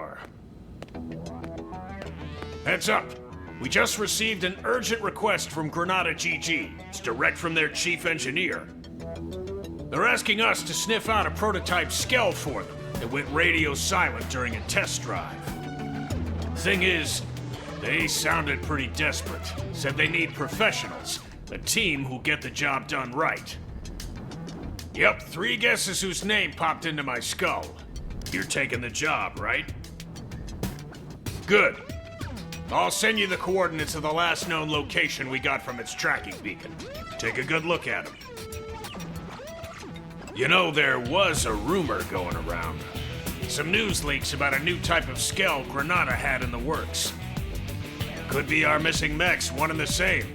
are. Heads up! We just received an urgent request from Granada GG. It's direct from their chief engineer. They're asking us to sniff out a prototype Skell for them that went radio silent during a test drive. Thing is, they sounded pretty desperate. Said they need professionals, a team who'll get the job done right. Yep, 3 guesses whose name popped into my skull. You're taking the job, right? Good. I'll send you the coordinates of the last known location we got from its tracking beacon. Take a good look at them. You know, there was a rumor going around. Some news leaks about a new type of Skell Granada had in the works. Could be our missing mechs, one and the same.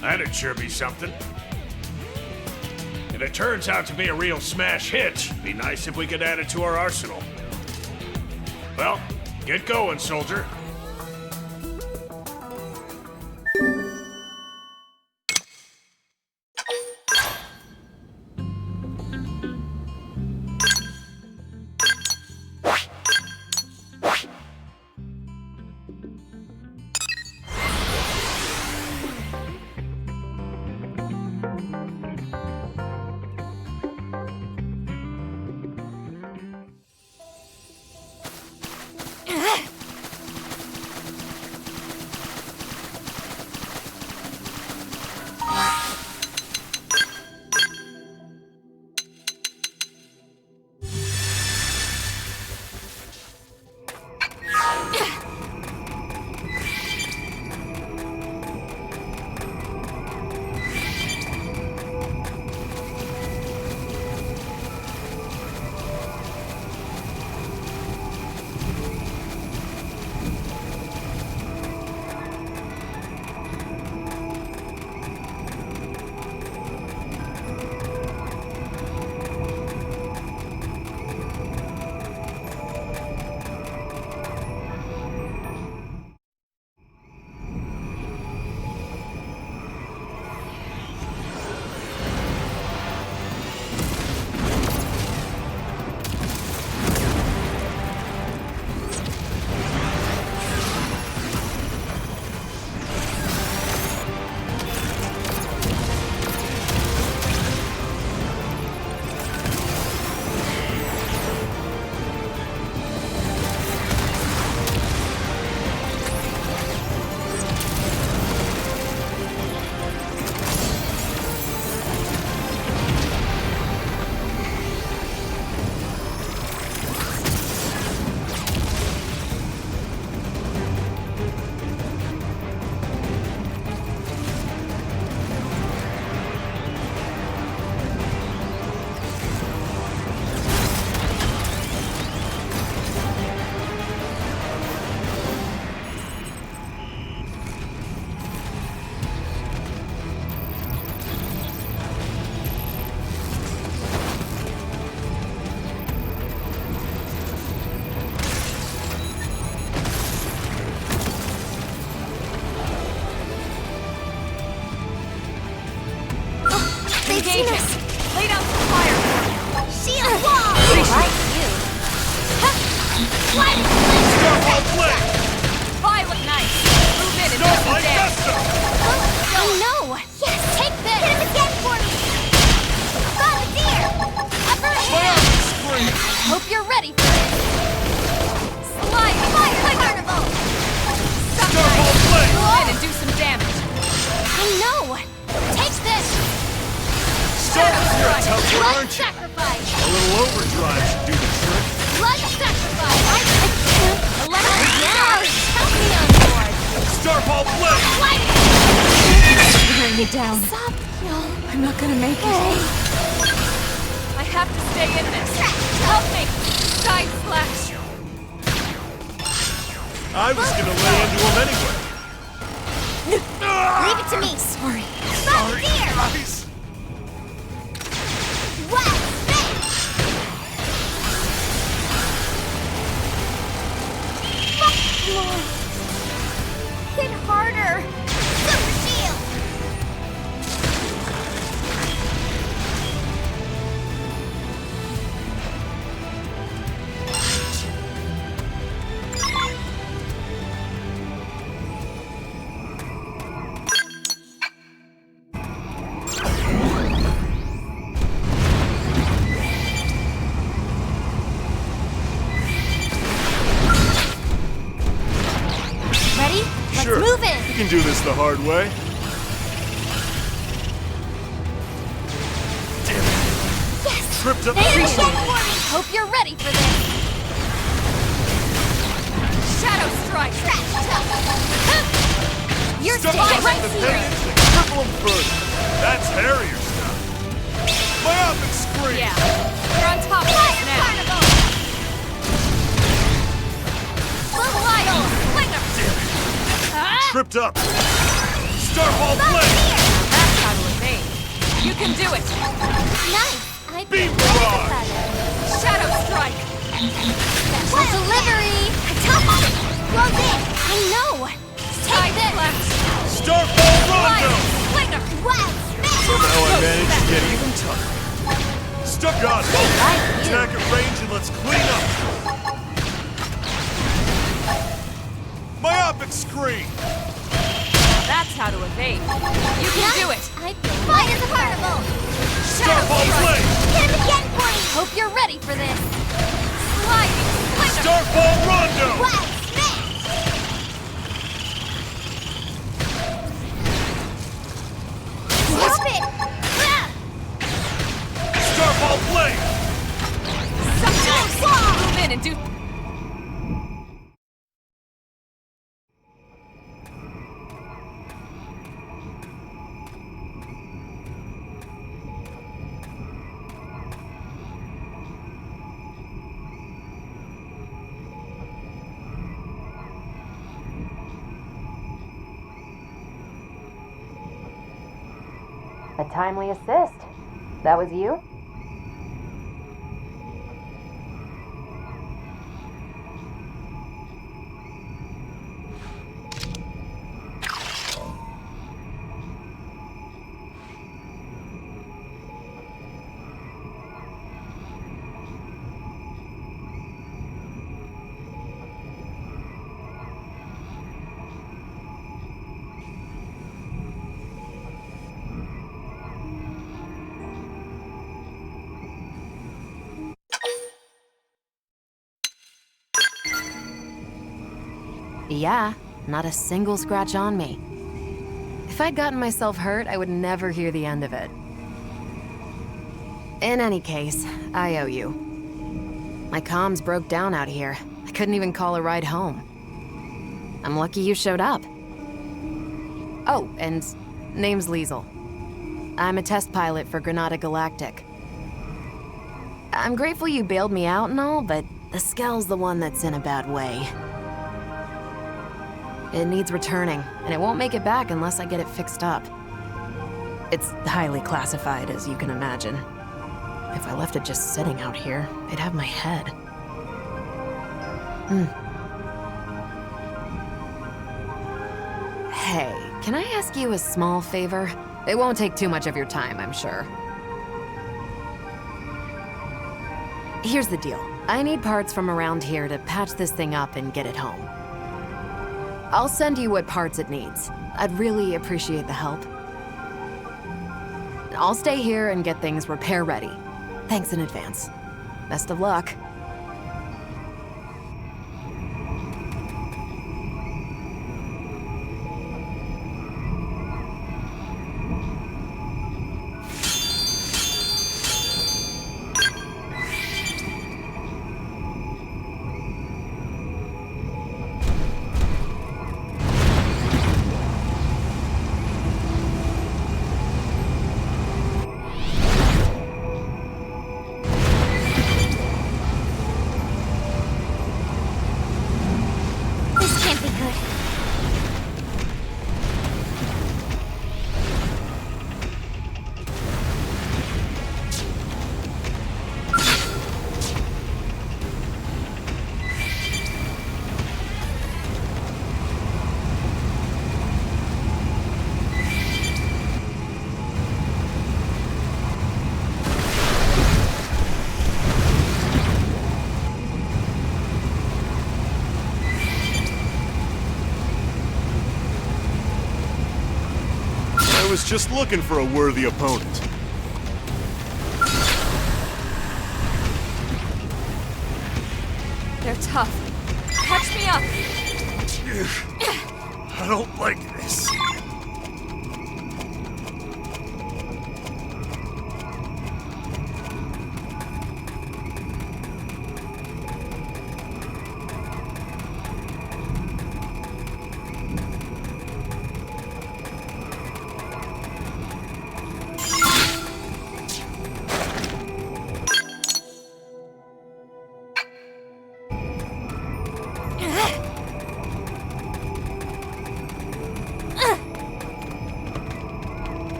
That'd sure be something. If it turns out to be a real smash hit, be nice if we could add it to our arsenal. Well, get going, soldier. Lay down some fire. Shield wall! Like you. What? Violet Knight! Move in and do some damage. Oh no! Yes, take this! Hit him again for me! Bombardier! Upper hand! I hope you're ready for this! Slide! Fire! Carnival! Move in and do some damage. I know! Take this! Blood sacrifice! A little overdrive should do the trick. Blood sacrifice! I can't. Electric help me on board! Starball blade! Bring me down. Stop, y'all. I'm not gonna make it. I have to stay in this. Help me! Side slash! I was gonna lay into him anyway. Leave it to me. Sorry. Stop here! Guys. What? Hit harder! Super shield! We can do this the hard way. Damn it. Yes! Tripped up. Hope you're ready for this. Shadow Strike! You're Stuck staying up right the here! pagans and cripple them further. That's hairier stuff. Play up and scream! Yeah, you're on top of us now. Liesel! Slinger! Tripped up. Starfall Blade! That's how to evade. You can do it! Nice! Beam Barrage! Shadow Strike! Special delivery! Close in! I know! Take this! Starfall Rondo! Slinger! Wow! Somehow I managed to get even tougher. Stuck on it. Attack at range and let's clean up. Myopic Scream! That's how to evade. You can do it! I feel light as a carnival! Starfall Blade! Hit him again for me! Hope you're ready for this! Sliding! Slinger! Starfall Rondo! Wow! Stop it! Starfall Blade! Move in and do... A timely assist. That was you? Yeah, not a single scratch on me. If I'd gotten myself hurt, I would never hear the end of it. In any case, I owe you. My comms broke down out here. I couldn't even call a ride home. I'm lucky you showed up. Oh, and name's Liesel. I'm a test pilot for Granada Galactic. I'm grateful you bailed me out and all, but the Skell's the one that's in a bad way. It needs returning, and it won't make it back unless I get it fixed up. It's highly classified, as you can imagine. If I left it just sitting out here, they'd have my head. Hey, can I ask you a small favor? It won't take too much of your time, I'm sure. Here's the deal. I need parts from around here to patch this thing up and get it home. I'll send you what parts it needs. I'd really appreciate the help. I'll stay here and get things repair ready. Thanks in advance. Best of luck. I was just looking for a worthy opponent. They're tough. Catch me up. I don't like this.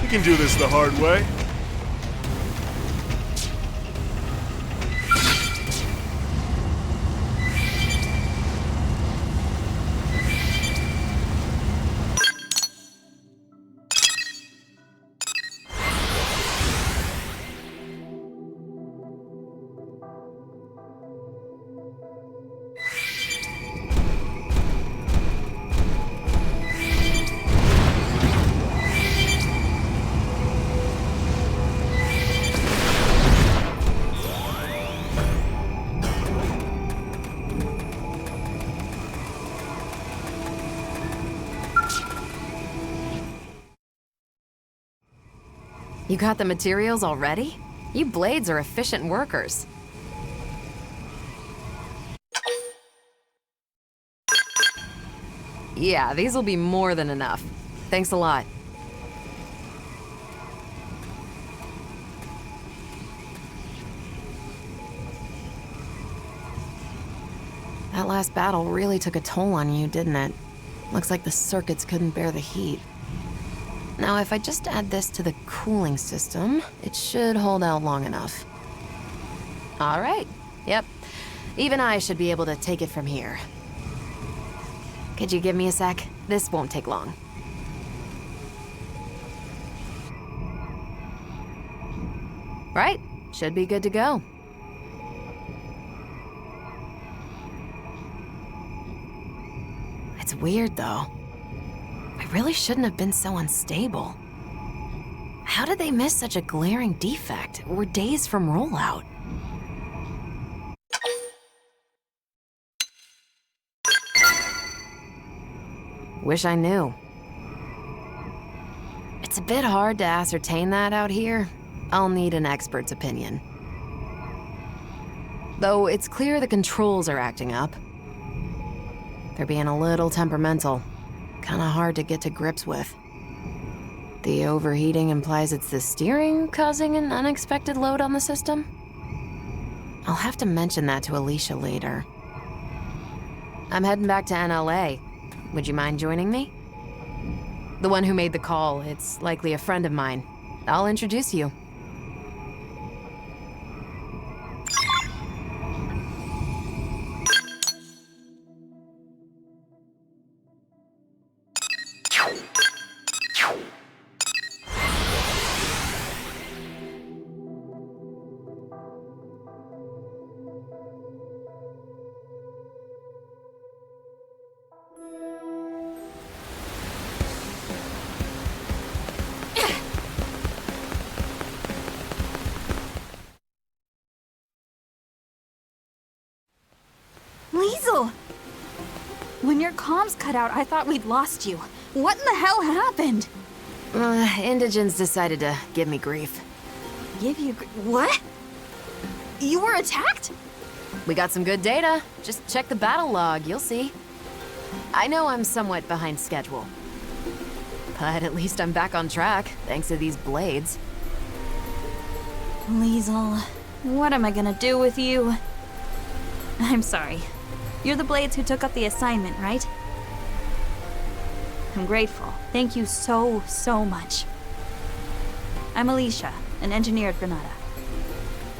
We can do this the hard way. You got the materials already? You blades are efficient workers. Yeah, these will be more than enough. Thanks a lot. That last battle really took a toll on you, didn't it? Looks like the circuits couldn't bear the heat. Now, if I just add this to the cooling system, it should hold out long enough. All right. Yep. Even I should be able to take it from here. Could you give me a sec? This won't take long. Right. Should be good to go. It's weird, though. I really shouldn't have been so unstable. How did they miss such a glaring defect? We're days from rollout. Wish I knew. It's a bit hard to ascertain that out here. I'll need an expert's opinion. Though it's clear the controls are acting up. They're being a little temperamental. Kinda hard to get to grips with. The overheating implies it's the steering causing an unexpected load on the system? I'll have to mention that to Alicia later. I'm heading back to NLA. Would you mind joining me? The one who made the call, it's likely a friend of mine. I'll introduce you. When your comms cut out, I thought we'd lost you. What in the hell happened? Indigents decided to give me grief. Give you... What? You were attacked? We got some good data. Just check the battle log, you'll see. I know I'm somewhat behind schedule. But at least I'm back on track, thanks to these blades. Liesel, what am I gonna do with you? I'm sorry. You're the Blades who took up the assignment, right? I'm grateful. Thank you so, so much. I'm Alicia, an engineer at Granada.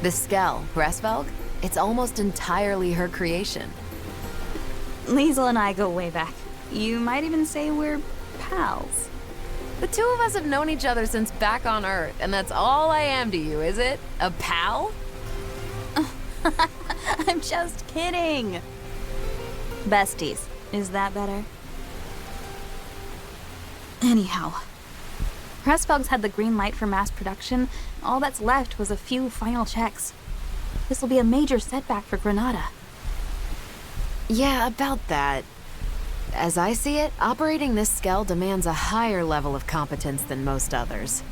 The Skell, Bressvelg, it's almost entirely her creation. Liesel and I go way back. You might even say we're pals. The two of us have known each other since back on Earth, and that's all I am to you, is it? A pal? I'm just kidding. Besties. Is that better? Anyhow, Pressfelg's had the green light for mass production. All that's left was a few final checks. This will be a major setback for Granada. Yeah, about that. As I see it, operating this Skell demands a higher level of competence than most others.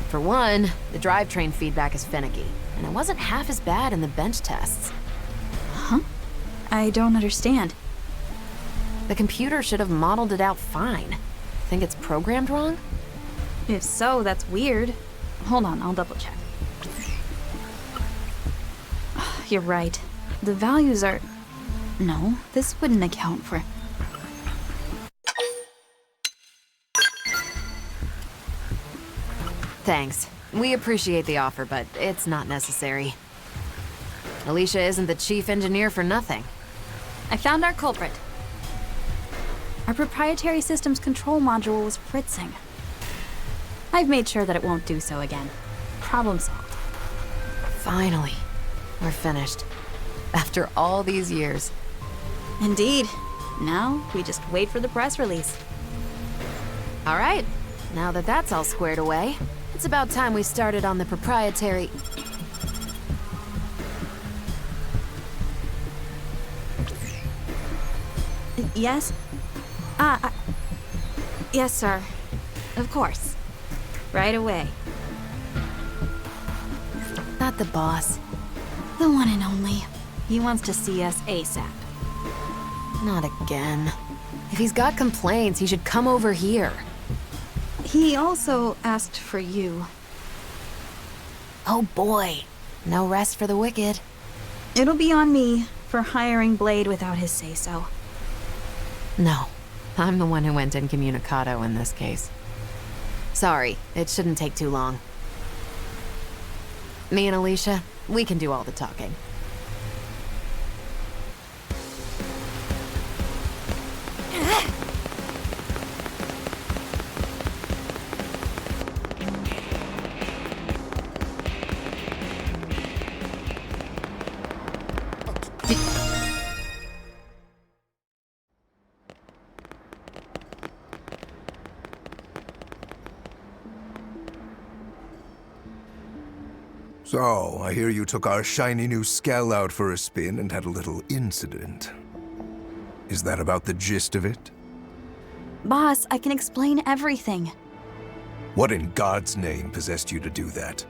For one, the drivetrain feedback is finicky, and it wasn't half as bad in the bench tests. Huh? I don't understand. The computer should have modeled it out fine. Think it's programmed wrong? If so, that's weird. Hold on, I'll double check. You're right. The values are... No, this wouldn't account for... Thanks. We appreciate the offer, but it's not necessary. Alicia isn't the chief engineer for nothing. I found our culprit. Our proprietary systems control module was fritzing. I've made sure that it won't do so again. Problem solved. Finally. We're finished. After all these years. Indeed. Now, we just wait for the press release. All right. Now that that's all squared away, it's about time we started on the proprietary... Yes? Yes, sir. Of course. Right away. Not the boss. The one and only. He wants to see us ASAP. Not again. If he's got complaints, he should come over here. He also asked for you. Oh boy. No rest for the wicked. It'll be on me for hiring Blade without his say-so. No. I'm the one who went incommunicado in this case. Sorry, it shouldn't take too long. Me and Alicia, we can do all the talking. So, I hear you took our shiny new Skell out for a spin and had a little incident. Is that about the gist of it? Boss, I can explain everything. What in God's name possessed you to do that?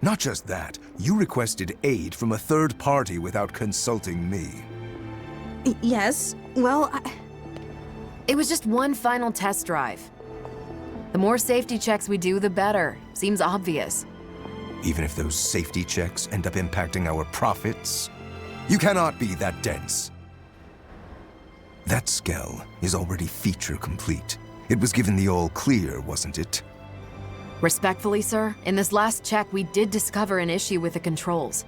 Not just that, you requested aid from a third party without consulting me. Yes, well, It was just one final test drive. The more safety checks we do, the better. Seems obvious. Even if those safety checks end up impacting our profits? You cannot be that dense. That Skell is already feature complete. It was given the all clear, wasn't it? Respectfully, sir, in this last check, we did discover an issue with the controls.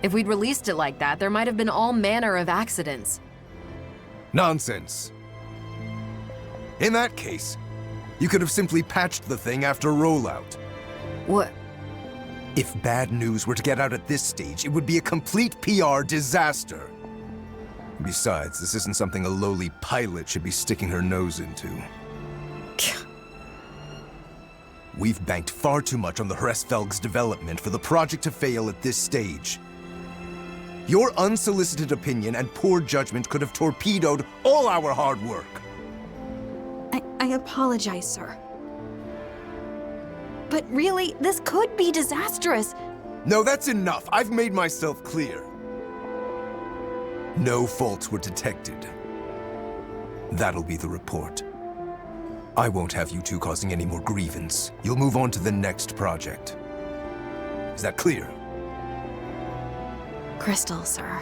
If we'd released it like that, there might have been all manner of accidents. Nonsense. In that case, you could have simply patched the thing after rollout. What? If bad news were to get out at this stage, it would be a complete PR disaster. Besides, this isn't something a lowly pilot should be sticking her nose into. We've banked far too much on the Hresfelg's development for the project to fail at this stage. Your unsolicited opinion and poor judgment could have torpedoed all our hard work. I apologize, sir. But really, this could be disastrous. No, that's enough. I've made myself clear. No faults were detected. That'll be the report. I won't have you two causing any more grievance. You'll move on to the next project. Is that clear? Crystal, sir.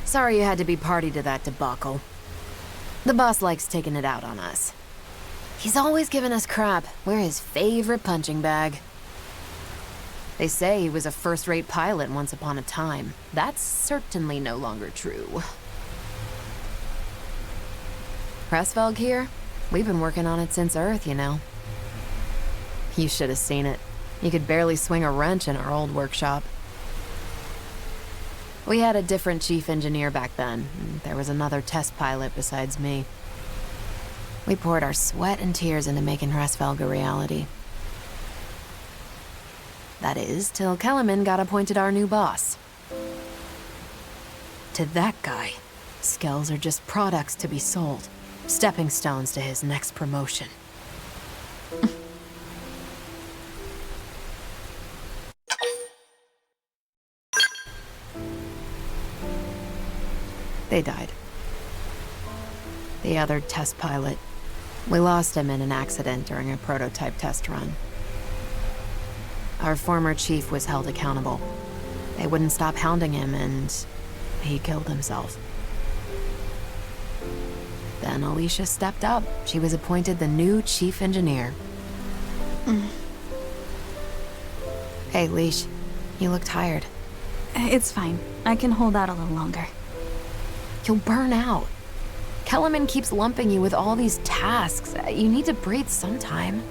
Sorry you had to be party to that debacle. The boss likes taking it out on us. He's always giving us crap. We're his favorite punching bag. They say he was a first-rate pilot once upon a time. That's certainly no longer true. Pressfelg here? We've been working on it since Earth, you know. You should have seen it. You could barely swing a wrench in our old workshop. We had a different chief engineer back then. There was another test pilot besides me. We poured our sweat and tears into making Pressfelg a reality. That is, till Kellerman got appointed our new boss. To that guy, Skells are just products to be sold. Stepping stones to his next promotion. They died. The other test pilot. We lost him in an accident during a prototype test run. Our former chief was held accountable. They wouldn't stop hounding him, and he killed himself. Then Alicia stepped up. She was appointed the new chief engineer. Hey, Leash. You look tired. It's fine. I can hold out a little longer. You'll burn out. Kellerman keeps lumping you with all these tasks. You need to breathe sometime.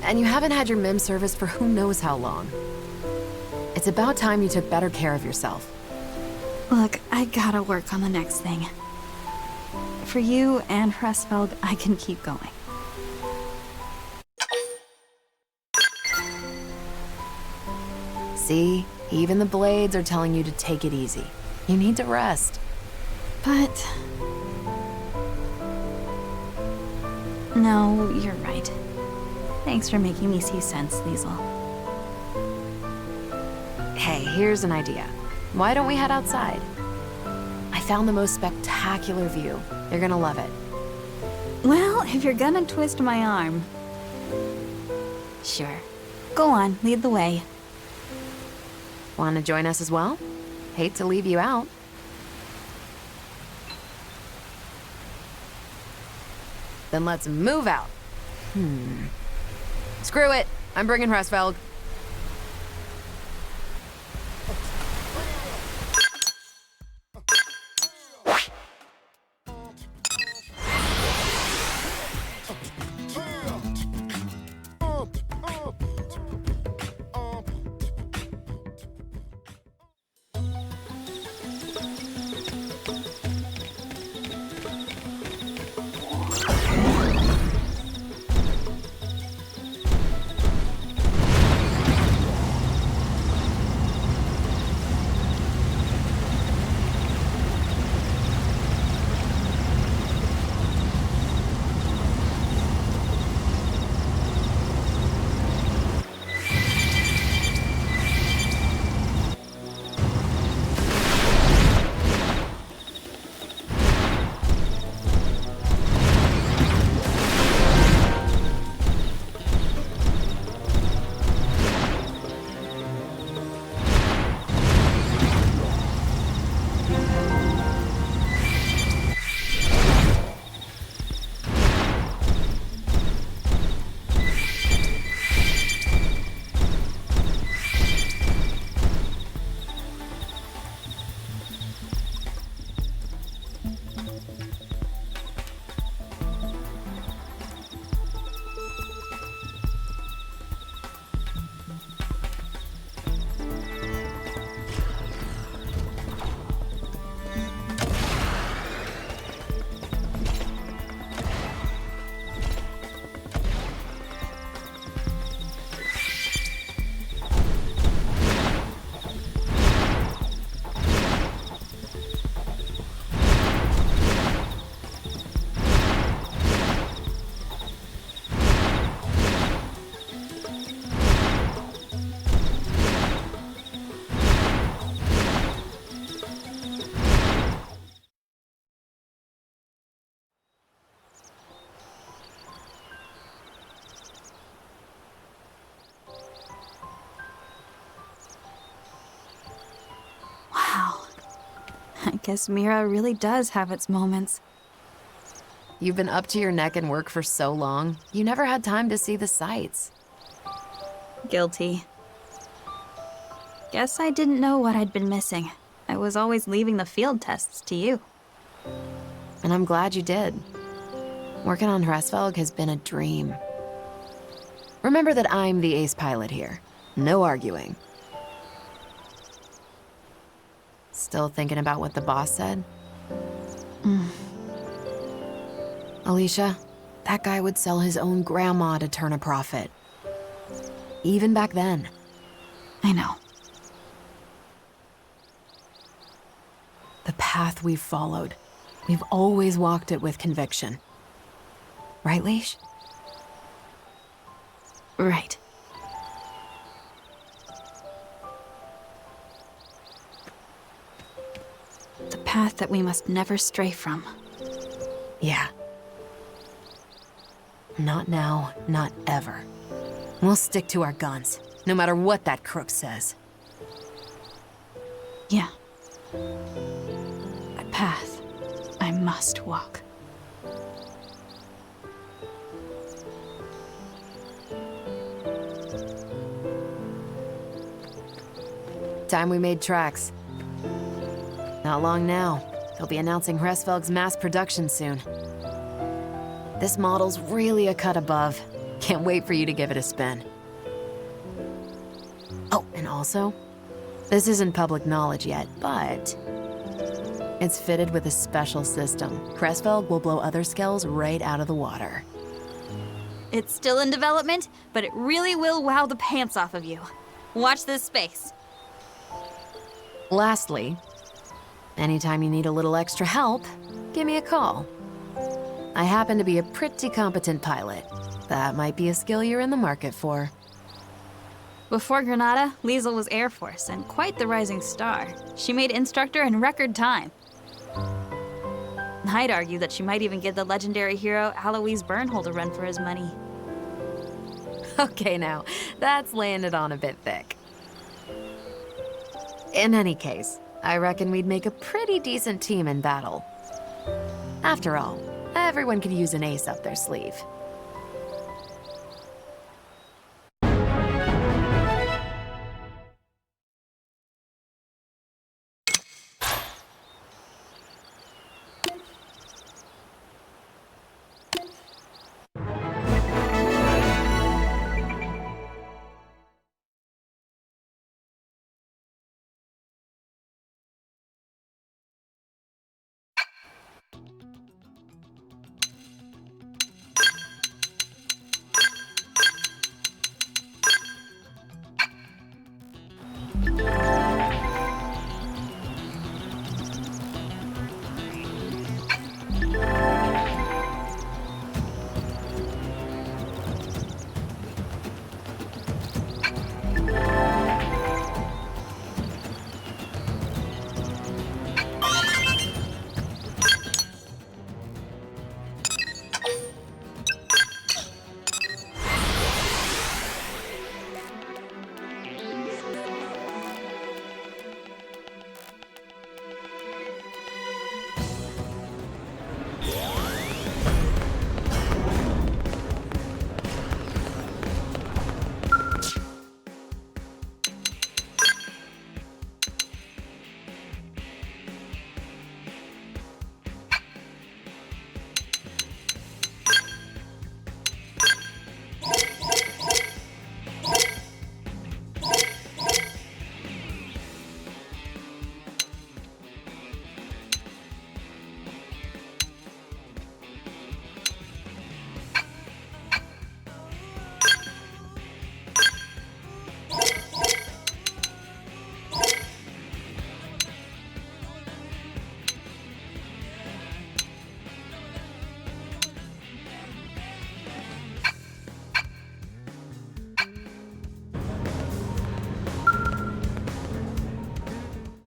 And you haven't had your MIM service for who knows how long. It's about time you took better care of yourself. Look, I gotta work on the next thing. For you and Pressfelg, I can keep going. See? Even the blades are telling you to take it easy. You need to rest. But... no, you're right. Thanks for making me see sense, Liesel. Hey, here's an idea. Why don't we head outside? I found the most spectacular view. You're gonna love it. Well, if you're gonna twist my arm... sure. Go on, lead the way. Want to join us as well? Hate to leave you out. Then let's move out. Screw it. I'm bringing Pressfelg. I guess Mira really does have its moments. You've been up to your neck in work for so long, you never had time to see the sights. Guilty. Guess I didn't know what I'd been missing. I was always leaving the field tests to you. And I'm glad you did. Working on Hresvelg has been a dream. Remember that I'm the ace pilot here. No arguing. Still thinking about what the boss said? Alicia, that guy would sell his own grandma to turn a profit. Even back then. I know. The path we've followed, we've always walked it with conviction. Right, Leash? Right. The path that we must never stray from. Yeah. Not now, not ever. We'll stick to our guns, no matter what that crook says. Yeah. A path I must walk. Time we made tracks. Not long now. They'll be announcing Hresvelg's mass production soon. This model's really a cut above. Can't wait for you to give it a spin. Oh, and also, this isn't public knowledge yet, but it's fitted with a special system. Hresvelg will blow other skells right out of the water. It's still in development, but it really will wow the pants off of you. Watch this space. Lastly, anytime you need a little extra help, give me a call. I happen to be a pretty competent pilot. That might be a skill you're in the market for. Before Granada, Liesel was Air Force and quite the rising star. She made instructor in record time. I'd argue that she might even give the legendary hero Alois Bernhold a run for his money. Okay now, that's laying it on a bit thick. In any case, I reckon we'd make a pretty decent team in battle. After all, everyone could use an ace up their sleeve.